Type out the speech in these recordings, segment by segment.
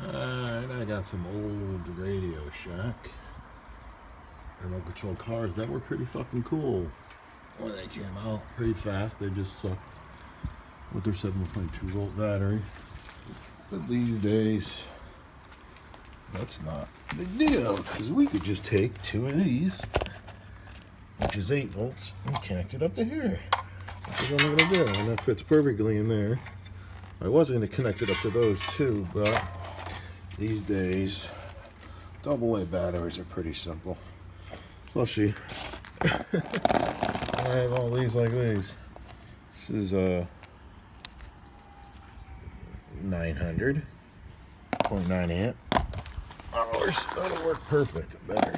Alright, I got some old Radio Shack remote control cars that were pretty fucking cool when they came out. Pretty fast. They just suck with their 7.2 volt battery. But these days, that's not a big deal because we could just take two of these, which is 8 volts, and connect it up to here. That's what I'm gonna do, and that fits perfectly in there. I was gonna connect it up to those too, but these days, AA batteries are pretty simple. Especially, I have all these like these. This is a 900.9 amp hours. That'll work perfect. Better.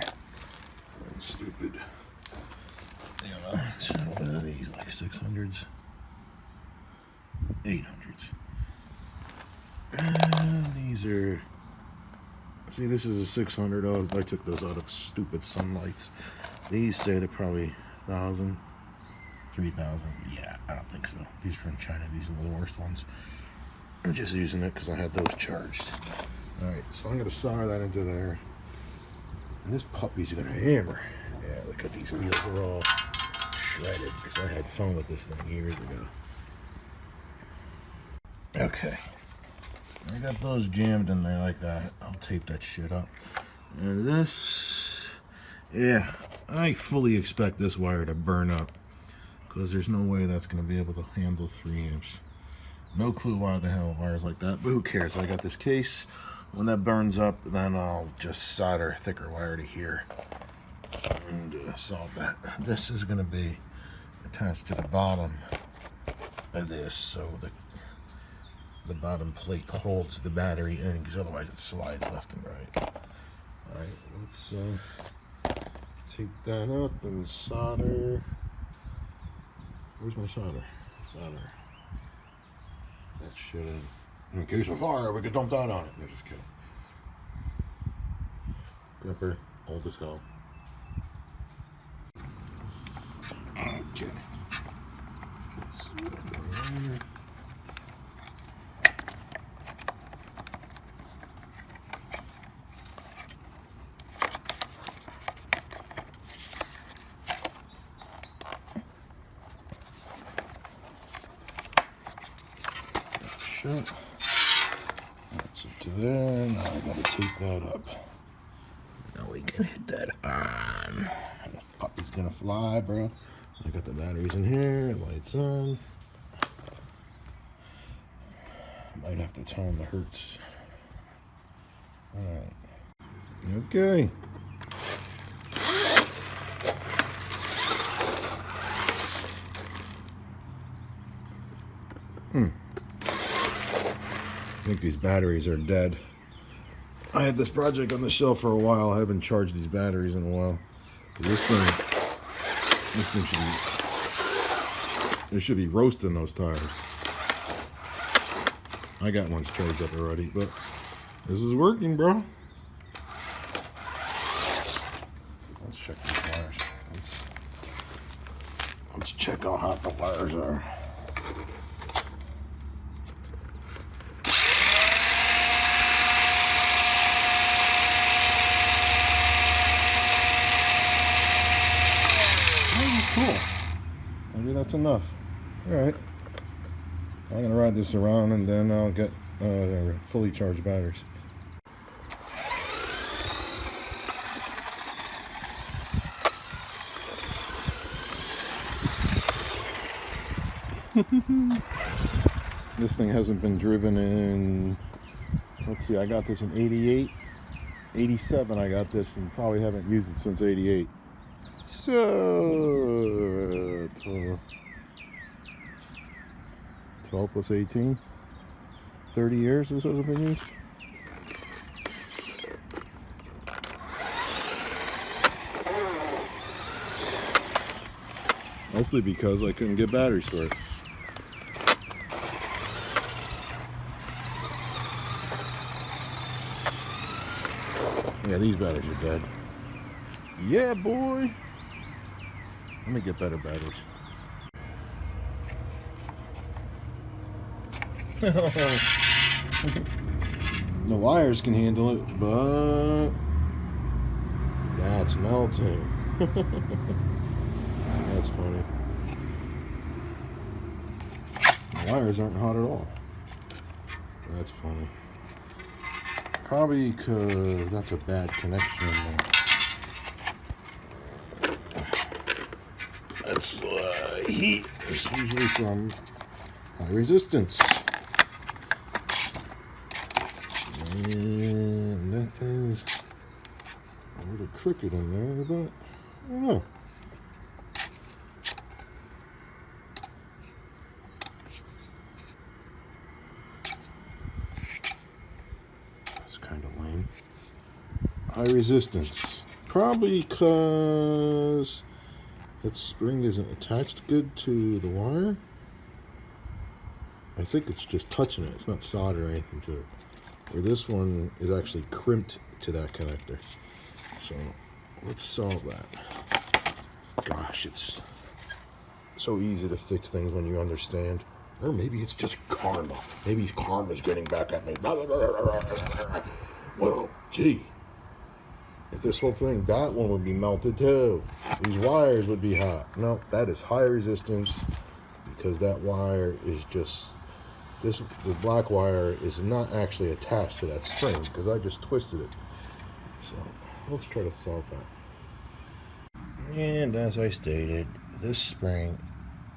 Stupid. The other ones. What are these? Like 600s, 800s. And these are. See, this is a 600. Oh, I took those out of stupid sunlights. These say they're probably 1,000, 3,000. Yeah, I don't think so. These are from China. These are the worst ones. I'm just using it because I had those charged. Alright, so I'm going to solder that into there. And this puppy's going to hammer. Yeah, look at these wheels. They're all shredded because I had fun with this thing years ago. Okay. I got those jammed in there like that. I'll tape that shit up. And this, yeah, I fully expect this wire to burn up because there's no way that's going to be able to handle 3 amps. No clue why the hell wires like that, but who cares? I got this case. When that burns up, then I'll just solder thicker wire to here and solve that. This is going to be attached to the bottom of this, so the bottom plate holds the battery in, because otherwise it slides left and right. Alright, let's take that up and solder. Where's my solder? Solder that shit in case of fire, we could dump that on it. No, just kidding. Gripper, old as hell. Okay. Shut. That's it to there. Now I gotta tape that up. Now we can hit that on. This puppy's gonna fly, bro. I got the batteries in here, lights on. Might have to turn the hertz. Alright. Okay. I think these batteries are dead. I had this project on the shelf for a while. I haven't charged these batteries in a while. This thing should be, it should be roasting those tires. I got ones charged up already, but this is working, bro. Let's check these wires. Let's check how hot the wires are. Cool. Maybe that's enough. Alright. I'm going to ride this around and then I'll get fully charged batteries. This thing hasn't been driven in, let's see, I got this in 88, 87 I got this, and probably haven't used it since 88. So 12 plus 18, 30 years this hasn't been used. Mostly because I couldn't get batteries for it. Yeah, these batteries are dead. Yeah, boy. Let me get better batteries. The wires can handle it, but that's melting. That's funny. The wires aren't hot at all. That's funny. Probably because that's a bad connection in there. That's heat. It's usually from high resistance. And that thing's a little crooked in there, but I don't know. It's kind of lame. High resistance. Probably because that spring isn't attached good to the wire. I think it's just touching it. It's not solder or anything to it. Or this one is actually crimped to that connector. So let's solve that. Gosh, it's so easy to fix things when you understand. Or maybe it's just karma. Maybe karma's getting back at me. Well, gee. If this whole thing, that one would be melted too. These wires would be hot. No, that is high resistance because that wire is just, the black wire is not actually attached to that spring because I just twisted it. So let's try to solve that. And as I stated, this spring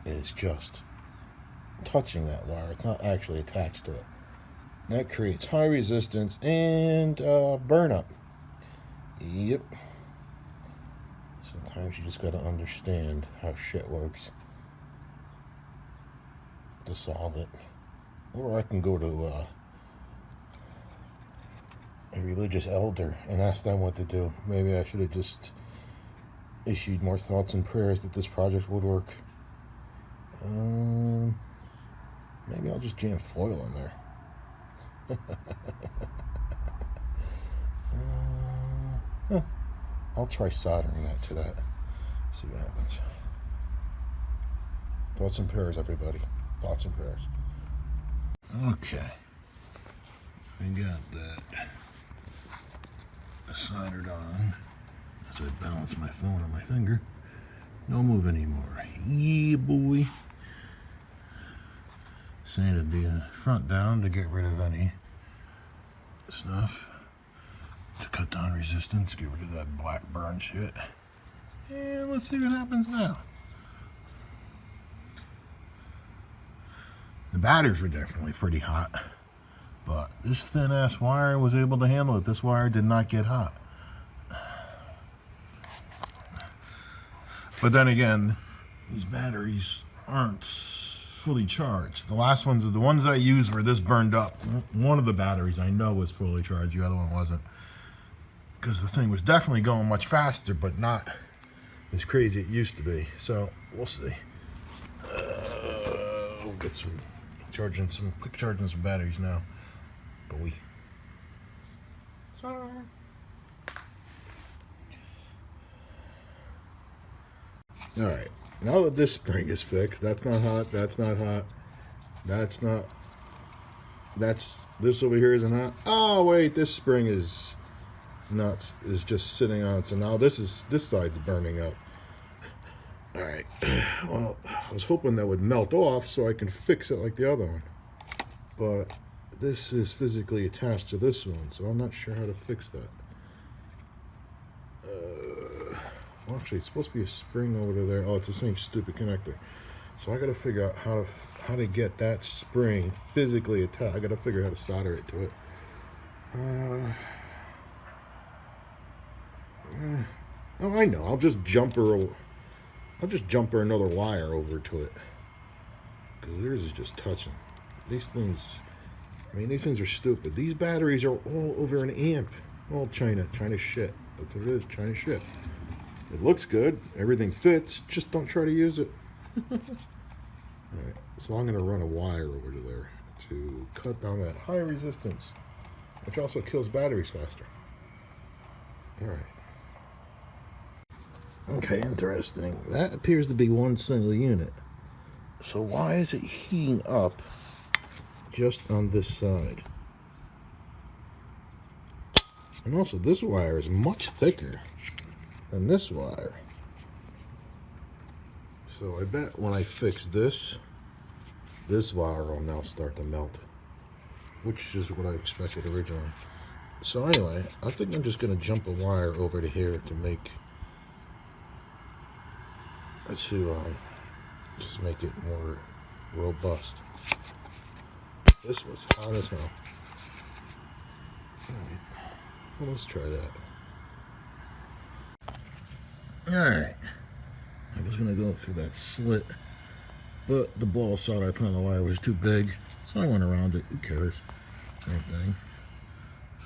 is just touching that wire. It's not actually attached to it. That creates high resistance and burn up. Yep. Sometimes you just gotta understand how shit works to solve it. Or I can go to a religious elder and ask them what to do. Maybe I should have just issued more thoughts and prayers that this project would work. Maybe I'll just jam foil in there. I'll try soldering that to that. See what happens. Thoughts and prayers, everybody. Thoughts and prayers. Okay. I got that soldered on as I balance my phone on my finger. No move anymore. Yeah, boy. Sanded the front down to get rid of any stuff. To cut down resistance, get rid of that black burn shit. And let's see what happens now. The batteries were definitely pretty hot, but this thin ass wire was able to handle it. This wire did not get hot. But then again, these batteries aren't fully charged. The last ones, the ones I used where this burned up, one of the batteries I know was fully charged, the other one wasn't. Because the thing was definitely going much faster, but not as crazy it used to be. So we'll see. We'll get quick charging some batteries now. Boy. Sorry. All right. Now that this spring is fixed, that's not hot. That's not hot. That's not. That's this over here isn't hot. Oh wait, this spring is nuts, is just sitting on. So now this side's burning up. All right. Well, I was hoping that would melt off so I can fix it like the other one, but this is physically attached to this one, so I'm not sure how to fix that. Well, actually, it's supposed to be a spring over there. Oh, it's the same stupid connector. So I got to figure out how to get that spring physically attached. I got to figure out how to solder it to it. Oh, I know. I'll just jumper another wire over to it, because theirs is just touching. These things, I mean, these things are stupid. These batteries are all over an amp. All China shit. That's what it is, China shit. It looks good. Everything fits. Just don't try to use it. All right. So I'm going to run a wire over to there to cut down that high resistance, which also kills batteries faster. All right. Okay, interesting. That appears to be one single unit. So why is it heating up just on this side? And also, this wire is much thicker than this wire. So I bet when I fix this, this wire will now start to melt, which is what I expected originally. So anyway, I think I'm just going to jump a wire over to here to make, just make it more robust. This was hot as hell. Alright, well, let's try that. Alright, I was going to go through that slit, but the ball solder I put on the wire was too big, so I went around it. Who cares? Same thing.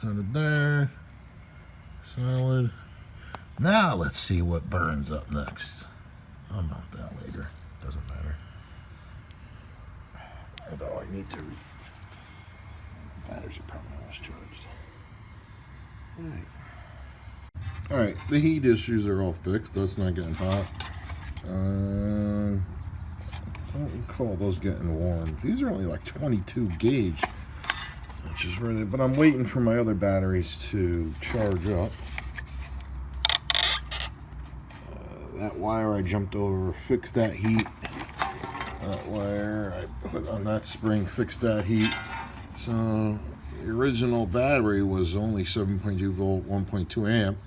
Soldered there. Solid. Now let's see what burns up next. I'll mount that later. Doesn't matter. Although I need to. Batteries are probably almost charged. Alright. Alright, the heat issues are all fixed. That's not getting hot. I don't recall those getting warm. These are only like 22 gauge. Which is really, but I'm waiting for my other batteries to charge up. That wire I jumped over, fixed that heat. That wire I put on that spring, fixed that heat. So the original battery was only 7.2 volt, 1.2 amp.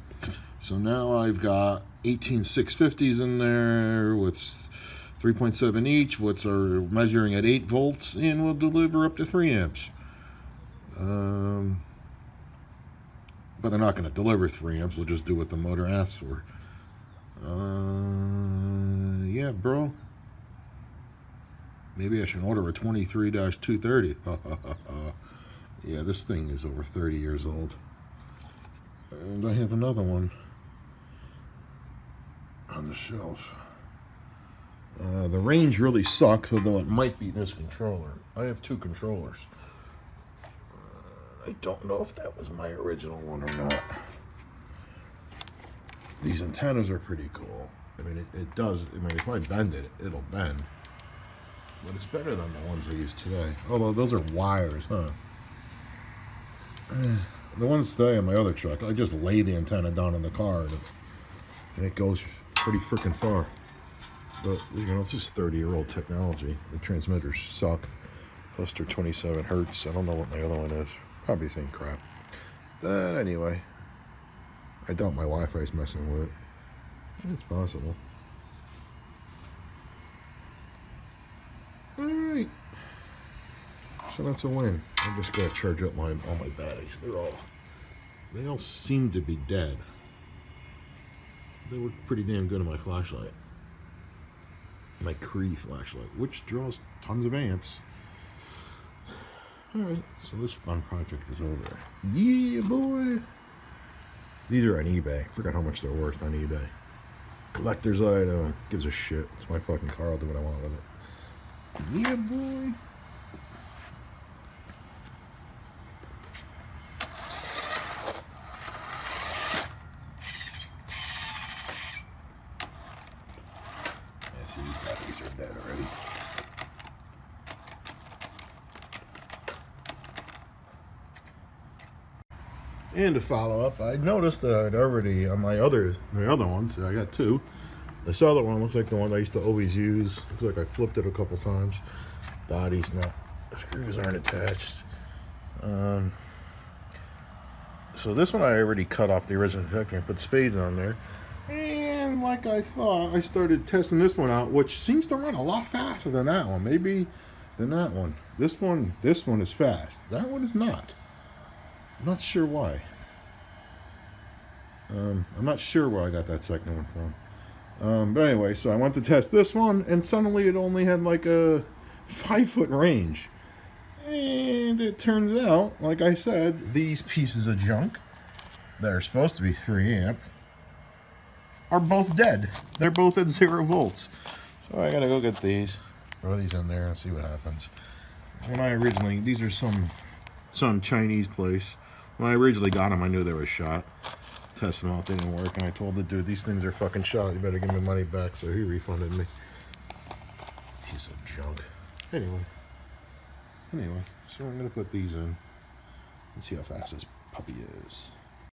So now I've got 18 650s in there with 3.7 each, which are measuring at 8 volts and will deliver up to 3 amps. But they're not going to deliver 3 amps. They'll just do what the motor asks for. Yeah, bro. Maybe I should order a 23-230. Yeah, this thing is over 30 years old. And I have another one on the shelf. The range really sucks, although it might be this controller. I have 2 controllers. I don't know if that was my original one or not. These antennas are pretty cool. I mean, it does. I mean, if I bend it, it'll bend. But it's better than the ones I use today. Although those are wires, huh? The ones today on my other truck, I just lay the antenna down in the car and it goes pretty freaking far. But, you know, it's just 30-year-old technology. The transmitters suck. Plus they're 27 hertz. I don't know what my other one is. Probably the same crap. But anyway, I doubt my Wi-Fi is messing with it. It's possible. Alright. So that's a win. I'm just gonna charge up all my batteries. They all seem to be dead. They work pretty damn good on my flashlight. My Cree flashlight, which draws tons of amps. Alright, so this fun project is over. Yeah, boy! These are on eBay. Forgot how much they're worth on eBay. Collector's item. Gives a shit. It's my fucking car. I'll do what I want with it. Yeah, boy! Yeah, see, these batteries are dead already. And to follow up, I noticed that I'd already, on my other ones, I got 2. This other one looks like the one I used to always use. Looks like I flipped it a couple times. Body's not, the screws aren't attached. So this one I already cut off the original connector and put spades on there. And like I thought, I started testing this one out, which seems to run a lot faster than that one. Maybe than that one. This one is fast. That one is not. I'm not sure why. I'm not sure where I got that second one from. But anyway, so I went to test this one, and suddenly it only had like a 5-foot range. And it turns out, like I said, these pieces of junk that are supposed to be 3 amp are both dead. They're both at 0 volts. So I gotta go get these, throw these in there and see what happens. When I originally, these are some Chinese place. When I originally got them, I knew they were shot. Tested them out, they didn't work, and I told the dude, these things are fucking shot. You better give me money back. So he refunded me. Piece of junk. Anyway, so I'm gonna put these in and see how fast this puppy is.